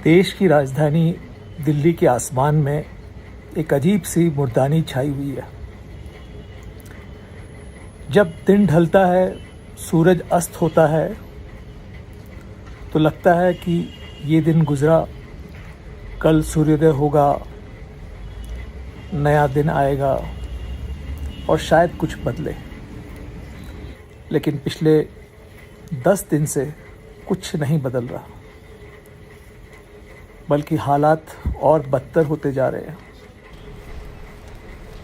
देश की राजधानी दिल्ली के आसमान में एक अजीब सी मुर्दानी छाई हुई है। जब दिन ढलता है, सूरज अस्त होता है, तो लगता है कि ये दिन गुज़रा, कल सूर्योदय होगा, नया दिन आएगा और शायद कुछ बदले। लेकिन पिछले 10 दिन से कुछ नहीं बदल रहा, बल्कि हालात और बदतर होते जा रहे हैं।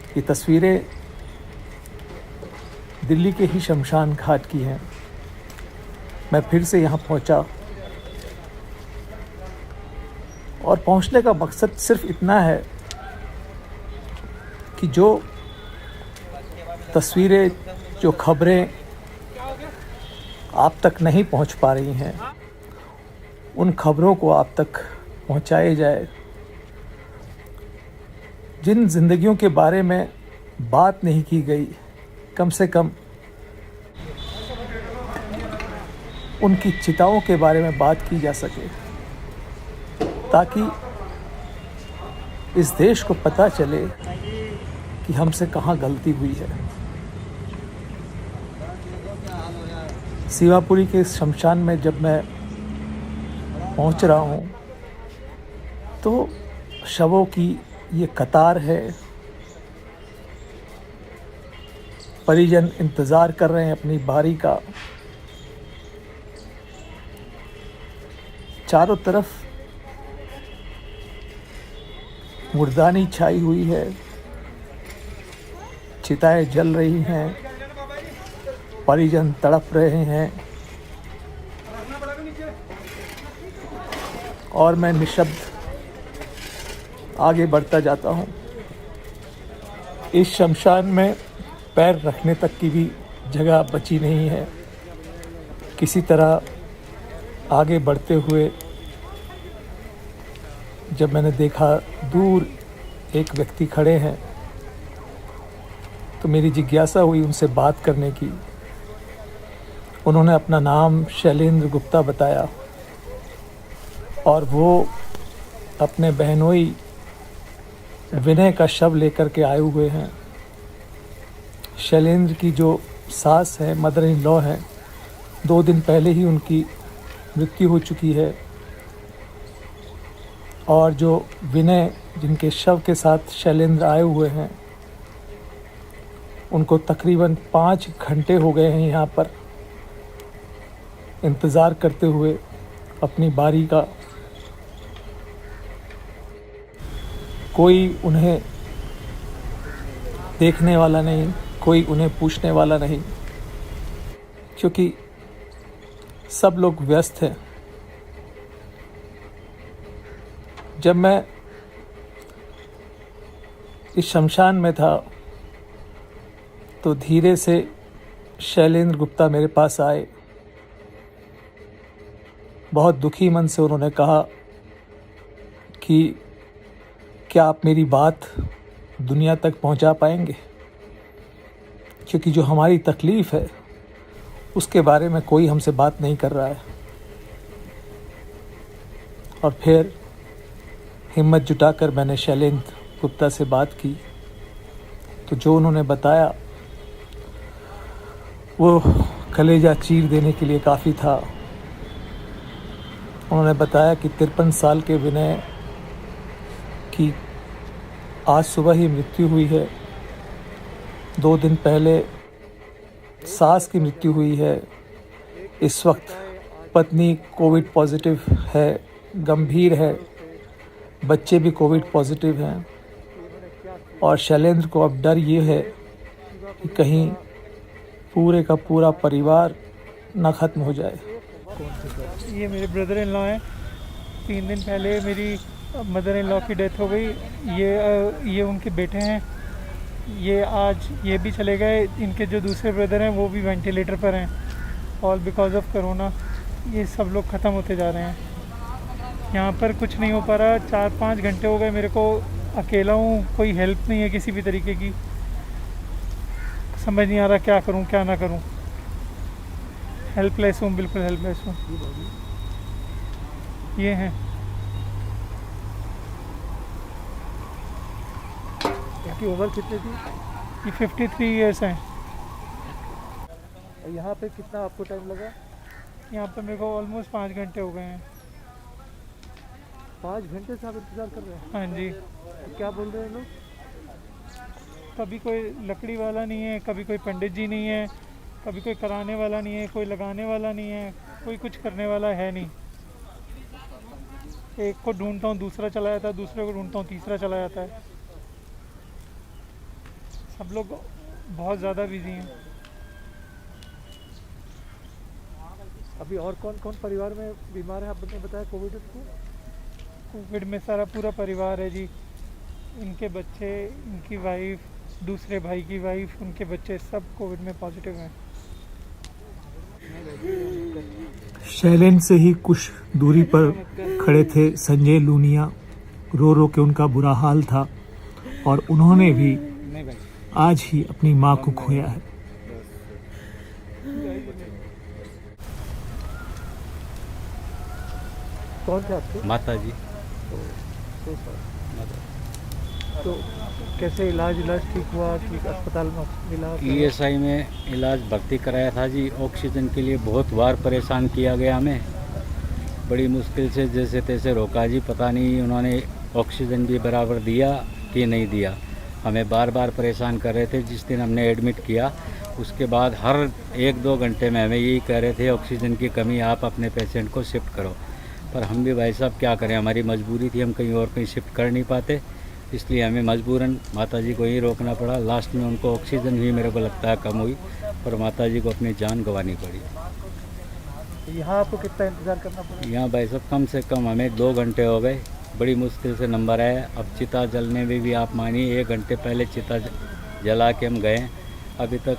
ये तस्वीरें दिल्ली के ही शमशान घाट की हैं। मैं फिर से यहाँ पहुँचा और पहुँचने का मकसद सिर्फ इतना है कि जो तस्वीरें, जो खबरें आप तक नहीं पहुँच पा रही हैं, उन खबरों को आप तक पहुँचाए जाए। जिन ज़िंदगियों के बारे में बात नहीं की गई, कम से कम उनकी चिताओं के बारे में बात की जा सके, ताकि इस देश को पता चले कि हमसे कहाँ गलती हुई है। सीमापुरी के शमशान में जब मैं पहुंच रहा हूं, तो शवों की ये कतार है। परिजन इंतज़ार कर रहे हैं अपनी बारी का। चारों तरफ मुर्दानी छाई हुई है, चिताएं जल रही हैं, परिजन तड़प रहे हैं और मैं निशब्द आगे बढ़ता जाता हूँ। इस शमशान में पैर रखने तक की भी जगह बची नहीं है। किसी तरह आगे बढ़ते हुए जब मैंने देखा दूर एक व्यक्ति खड़े हैं, तो मेरी जिज्ञासा हुई उनसे बात करने की। उन्होंने अपना नाम शैलेंद्र गुप्ता बताया और वो अपने बहनोई विनय का शव लेकर के आए हुए हैं। शैलेंद्र की जो सास है, मदर इन लॉ हैं, 2 दिन पहले ही उनकी मृत्यु हो चुकी है। और जो विनय, जिनके शव के साथ शैलेंद्र आए हुए हैं, उनको तकरीबन 5 घंटे हो गए हैं यहाँ पर इंतज़ार करते हुए अपनी बारी का। कोई उन्हें देखने वाला नहीं, कोई उन्हें पूछने वाला नहीं, क्योंकि सब लोग व्यस्त हैं। जब मैं इस शमशान में था, तो धीरे से शैलेंद्र गुप्ता मेरे पास आए। बहुत दुखी मन से उन्होंने कहा कि क्या आप मेरी बात दुनिया तक पहुंचा पाएंगे, क्योंकि जो हमारी तकलीफ़ है उसके बारे में कोई हमसे बात नहीं कर रहा है। और फिर हिम्मत जुटाकर मैंने शैलेंद्र गुप्ता से बात की, तो जो उन्होंने बताया वो कलेजा चीर देने के लिए काफ़ी था। उन्होंने बताया कि 53 साल के विनय की आज सुबह ही मृत्यु हुई है। 2 दिन पहले सास की मृत्यु हुई है। इस वक्त पत्नी कोविड पॉजिटिव है, गंभीर है। बच्चे भी कोविड पॉजिटिव हैं। और शैलेंद्र को अब डर ये है कि कहीं पूरे का पूरा परिवार ना ख़त्म हो जाए। ये मेरे ब्रदर इन लॉ हैं। 3 दिन पहले मेरी मदर इन लॉ की डेथ हो गई। ये उनके बेटे हैं। ये आज ये भी चले गए। इनके जो दूसरे ब्रदर हैं वो भी वेंटिलेटर पर हैं, ऑल बिकॉज ऑफ कोरोना। ये सब लोग ख़त्म होते जा रहे हैं। यहाँ पर कुछ नहीं हो पा रहा। 4-5 घंटे हो गए मेरे को अकेला हूँ। कोई हेल्प नहीं है किसी भी तरीके की। समझ नहीं आ रहा क्या करूँ क्या ना करूँ। हेल्पलेस हूँ, बिल्कुल हेल्पलेस हूँ। ये हैं आपकी उम्र कितनी थी? ये 53 ईयर्स हैं। यहाँ पे कितना आपको टाइम लगा? यहाँ पे मेरे को ऑलमोस्ट 5 घंटे हो गए हैं। 5 घंटे से आप इंतज़ार कर रहे हैं? हाँ जी। तो क्या बोल रहे हैं लोग? कभी कोई लकड़ी वाला नहीं है, कभी कोई पंडित जी नहीं है, कभी कोई कराने वाला नहीं है, कोई लगाने वाला नहीं है, कोई कुछ करने वाला है नहीं। एक को ढूंढता हूँ दूसरा चला जाता है, दूसरे को ढूंढता हूँ तीसरा चला जाता है। सब लोग बहुत ज़्यादा बिजी हैं। अभी और कौन कौन परिवार में बीमार है आपने बताया कोविड को? कोविड में सारा पूरा परिवार है जी। इनके बच्चे, इनकी वाइफ, दूसरे भाई की वाइफ, उनके बच्चे सब कोविड में पॉजिटिव हैं। शैलेंद्र से ही कुछ दूरी पर खड़े थे संजय लूनिया। रो रो के उनका बुरा हाल था और उन्होंने भी आज ही अपनी मां को खोया है। कौन थे आपके? माता जी। तो कैसे इलाज ठीक हुआ? ठीक अस्पताल में मिला? ESI में इलाज भर्ती कराया था जी। ऑक्सीजन के लिए बहुत बार परेशान किया गया हमें, बड़ी मुश्किल से जैसे तैसे रोका जी। पता नहीं उन्होंने ऑक्सीजन भी बराबर दिया कि नहीं दिया। हमें बार बार परेशान कर रहे थे। जिस दिन हमने एडमिट किया उसके बाद हर 1-2 घंटे में हमें यही कह रहे थे ऑक्सीजन की कमी, आप अपने पेशेंट को शिफ्ट करो। पर हम भी भाई साहब क्या करें, हमारी मजबूरी थी, हम कहीं और कहीं शिफ्ट कर नहीं पाते, इसलिए हमें मजबूरन माता जी को ही रोकना पड़ा। लास्ट में उनको ऑक्सीजन ही मेरे को लगता है कम हुई, पर माता जी को अपनी जान गंवानी पड़ी। यहाँ आपको कितना इंतज़ार करना पड़ा? यहाँ भाई साहब कम से कम हमें 2 घंटे हो गए, बड़ी मुश्किल से नंबर आया। अब चिता जलने में भी आप मानिए 1 घंटे पहले चिता जला के हम गए, अभी तक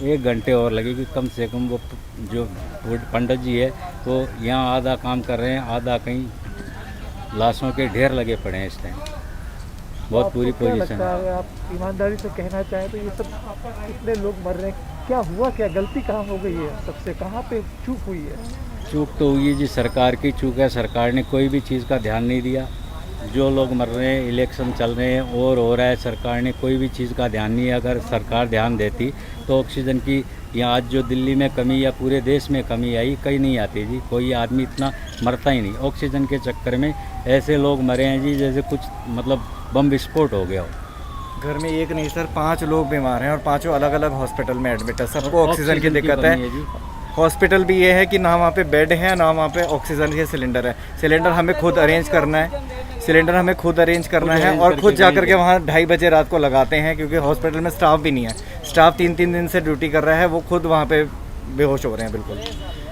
1 घंटे और लगेगी कम से कम। वो जो पंडित जी है वो यहाँ आधा काम कर रहे हैं, आधा कहीं लाशों के ढेर लगे पड़े हैं इस टाइम। बहुत पूरी पोजीशन है। आप ईमानदारी से कहना चाहें तो ये सब कितने लोग मर रहे हैं, क्या हुआ, क्या गलती कहाँ हो गई है सबसे, कहाँ पे चूक हुई है? चूक तो हुई है जी, सरकार की चूक है। सरकार ने कोई भी चीज़ का ध्यान नहीं दिया। जो लोग मर रहे हैं, इलेक्शन चल रहे हैं और हो रहा है, सरकार ने कोई भी चीज़ का ध्यान नहीं है। अगर सरकार ध्यान देती तो ऑक्सीजन की यहाँ आज जो दिल्ली में कमी या पूरे देश में कमी आई, कहीं नहीं आती जी। कोई आदमी इतना मरता ही नहीं। ऑक्सीजन के चक्कर में ऐसे लोग मरे हैं जी जैसे कुछ मतलब बम विस्फोट हो गया हो। घर में एक नहीं सर 5 लोग बीमार हैं और 5 अलग अलग हॉस्पिटल में एडमिट है। सबको ऑक्सीजन की दिक्कत है। हॉस्पिटल भी ये है कि ना वहाँ पे बेड है ना वहाँ पे ऑक्सीजन के सिलेंडर है। सिलेंडर हमें खुद अरेंज करना है, और खुद जा करके वहाँ 2:30 बजे रात को लगाते हैं, क्योंकि हॉस्पिटल में स्टाफ भी नहीं है। स्टाफ 3-3 दिन से ड्यूटी कर रहा है, वो खुद वहाँ पे बेहोश हो रहे हैं बिल्कुल।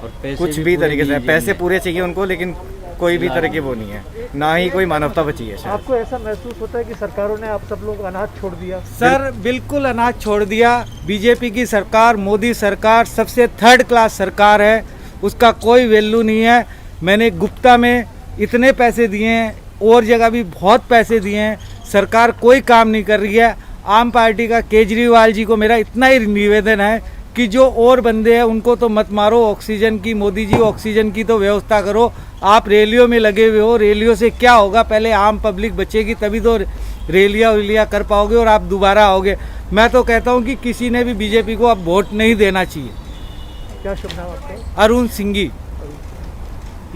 और कुछ भी तरीके से पैसे पूरे चाहिए उनको, लेकिन कोई भी तरह की वो नहीं है, ना ही कोई मानवता बची है। आपको ऐसा महसूस होता है कि सरकारों ने आप सब लोग अनाज छोड़ दिया? सर बिल्कुल अनाज छोड़ दिया। बीजेपी की सरकार, मोदी सरकार सबसे 3rd क्लास सरकार है, उसका कोई वैल्यू नहीं है। मैंने गुप्ता में इतने पैसे दिए हैं, और जगह भी बहुत पैसे दिए हैं, सरकार कोई काम नहीं कर रही है। आम पार्टी का केजरीवाल जी को मेरा इतना ही निवेदन है कि जो और बंदे हैं उनको तो मत मारो, ऑक्सीजन की मोदी जी ऑक्सीजन की तो व्यवस्था करो। आप रैलियों में लगे हुए हो, रैलियों से क्या होगा? पहले आम पब्लिक बचेगी तभी तो रैलियाँ कर पाओगे और आप दोबारा आओगे। मैं तो कहता हूँ कि किसी ने भी बीजेपी को अब वोट नहीं देना चाहिए। क्या शुभ नाम आपका? अरुण सिंघी।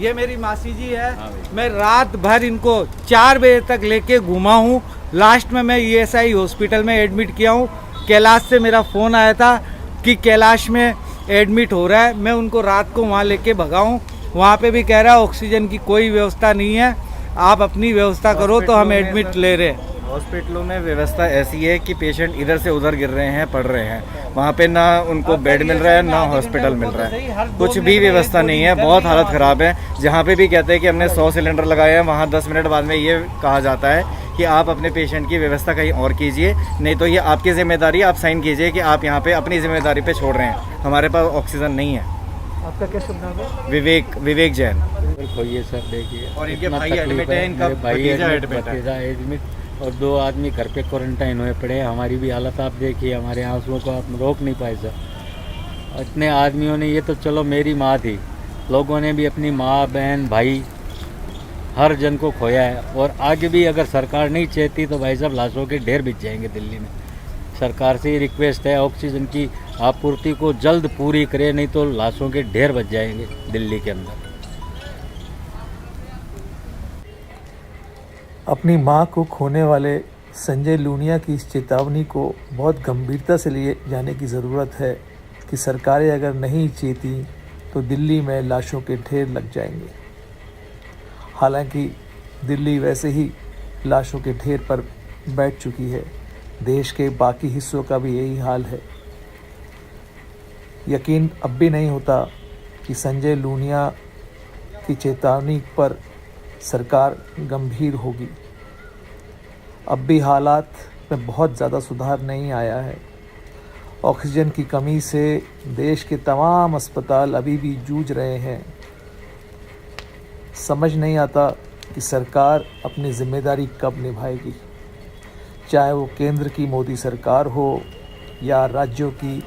ये मेरी मासी जी है। मैं रात भर इनको 4 बजे तक लेके घुमा हूँ। लास्ट में मैं ESI हॉस्पिटल में एडमिट किया हूँ। कैलाश से मेरा फ़ोन आया था कि कैलाश में एडमिट हो रहा है, मैं उनको रात को वहाँ लेके भगा हूँ। वहाँ पे भी कह रहा है ऑक्सीजन की कोई व्यवस्था नहीं है, आप अपनी व्यवस्था करो, तो हम एडमिट ले रहे हैं। हॉस्पिटलों में व्यवस्था ऐसी है कि पेशेंट इधर से उधर गिर रहे हैं, पड़ रहे हैं। वहाँ पे ना उनको बेड मिल रहा है ना हॉस्पिटल मिल रहा है, कुछ भी व्यवस्था नहीं है। बहुत हालत ख़राब है। जहाँ पे भी कहते हैं कि हमने 100 सिलेंडर लगाए हैं, वहाँ 10 मिनट बाद में ये कहा जाता है कि आप अपने पेशेंट की व्यवस्था कहीं और कीजिए, नहीं तो ये आपकी जिम्मेदारी, आप साइन कीजिए कि आप यहाँ पे अपनी जिम्मेदारी पे छोड़ रहे हैं। हमारे पास ऑक्सीजन नहीं है। आपका क्या शुभ नाम है? विवेक जैन। खोइए सर, देखिए और इनके भाई एडमिट है, इनका भतीजा एडमिट और 2 आदमी घर पे क्वारंटाइन हुए पड़े हैं। हमारी भी हालत आप देखिए, हमारे आंसुओं को आप रोक नहीं पाए सर। इतने आदमियों ने, ये तो चलो मेरी माँ थी, लोगों ने भी अपनी माँ, बहन, भाई हर जन को खोया है। और आगे भी अगर सरकार नहीं चाहती तो भाई साहब लाशों के ढेर बिछ जाएंगे दिल्ली में। सरकार से ही रिक्वेस्ट है ऑक्सीजन की आपूर्ति को जल्द पूरी करे, नहीं तो लाशों के ढेर बच जाएंगे दिल्ली के अंदर। अपनी मां को खोने वाले संजय लूनिया की इस चेतावनी को बहुत गंभीरता से लिए जाने की ज़रूरत है कि सरकारें अगर नहीं चेती तो दिल्ली में लाशों के ढेर लग जाएंगे। हालांकि दिल्ली वैसे ही लाशों के ढेर पर बैठ चुकी है, देश के बाकी हिस्सों का भी यही हाल है। यकीन अब भी नहीं होता कि संजय लूनिया की चेतावनी पर सरकार गंभीर होगी। अब भी हालात में बहुत ज़्यादा सुधार नहीं आया है। ऑक्सीजन की कमी से देश के तमाम अस्पताल अभी भी जूझ रहे हैं। समझ नहीं आता कि सरकार अपनी जिम्मेदारी कब निभाएगी, चाहे वो केंद्र की मोदी सरकार हो या राज्यों की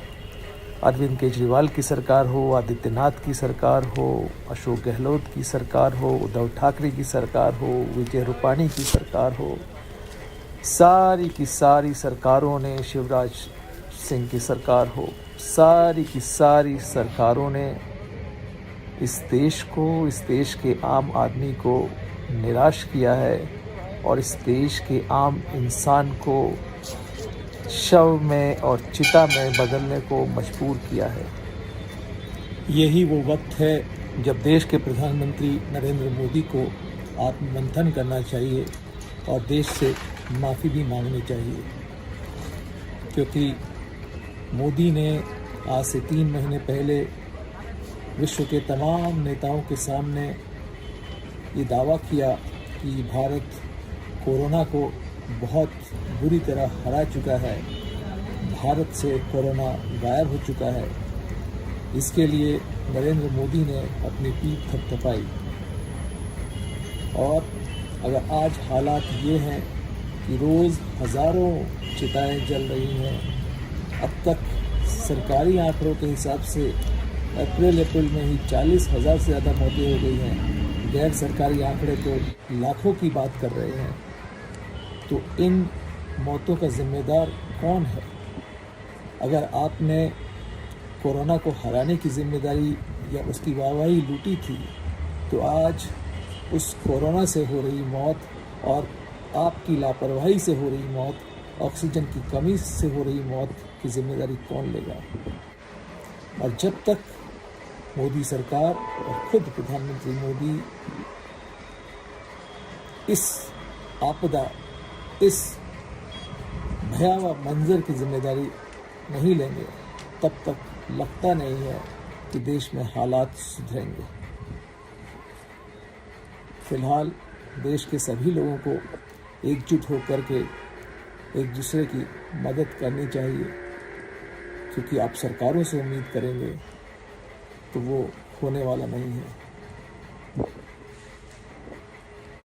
अरविंद केजरीवाल की सरकार हो, आदित्यनाथ की सरकार हो, अशोक गहलोत की सरकार हो, उद्धव ठाकरे की सरकार हो, विजय रूपाणी की सरकार हो। सारी की सारी सरकारों ने, शिवराज सिंह की सरकार हो, सारी की सारी सरकारों ने इस देश को, इस देश के आम आदमी को निराश किया है और इस देश के आम इंसान को शव में और चिता में बदलने को मजबूर किया है। यही वो वक्त है जब देश के प्रधानमंत्री नरेंद्र मोदी को आत्ममंथन करना चाहिए और देश से माफ़ी भी मांगनी चाहिए, क्योंकि मोदी ने आज से 3 महीने पहले विश्व के तमाम नेताओं के सामने ये दावा किया कि भारत कोरोना को बहुत बुरी तरह हरा चुका है, भारत से कोरोना गायब हो चुका है। इसके लिए नरेंद्र मोदी ने अपनी पीठ थपथपाई। और अगर आज हालात ये हैं कि रोज़ हज़ारों चिताएं जल रही हैं, अब तक सरकारी आंकड़ों के हिसाब से अप्रैल में ही 40,000 से ज़्यादा मौतें हो गई हैं। गैर सरकारी आंकड़े तो लाखों की बात कर रहे हैं। तो इन मौतों का जिम्मेदार कौन है? अगर आपने कोरोना को हराने की जिम्मेदारी या उसकी वाहवाही लूटी थी, तो आज उस कोरोना से हो रही मौत और आपकी लापरवाही से हो रही मौत, ऑक्सीजन की कमी से हो रही मौत की जिम्मेदारी कौन लेगा? और जब तक मोदी सरकार और खुद प्रधानमंत्री मोदी इस आपदा, इस भयावह मंजर की जिम्मेदारी नहीं लेंगे, तब तक लगता नहीं है कि देश में हालात सुधरेंगे। फिलहाल देश के सभी लोगों को एकजुट होकर के एक दूसरे की मदद करनी चाहिए, क्योंकि आप सरकारों से उम्मीद करेंगे तो वो होने वाला नहीं है।